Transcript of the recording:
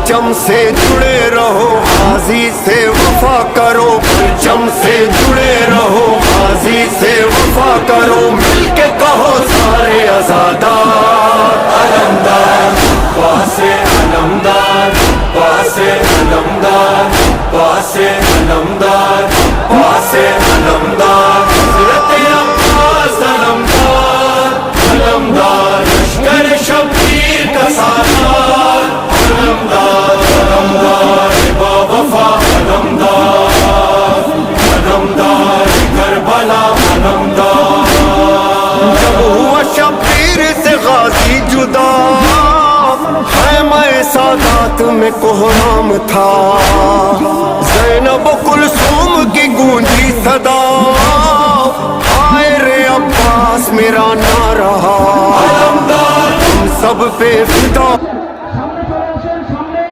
परचम से जुड़े रहो, गाजी से वफा करो, परचम से जुड़े रहो, गाजी से वफा करो, मिलके कहो सारे आजादार अलमदार, पासे अलमदार, पासे अलमदार, पासे अलमदार, पासे अलमदार, हज़रत अब्बास अलमदार, अलमदार, लश्कर शब्बीर का सालार, अलमदार, अलमदार, बावफा अलमदार, अलमदार, करबला अलमदार। जब हुआ शब्बीर से गाजी जुदा, मैं सादात में कोहराम था, ज़ैनब कुलसूम की गूंजी सदा, आए रे अब्बास मेरा ना रहा, अलमदार तुम सब पे फिदा।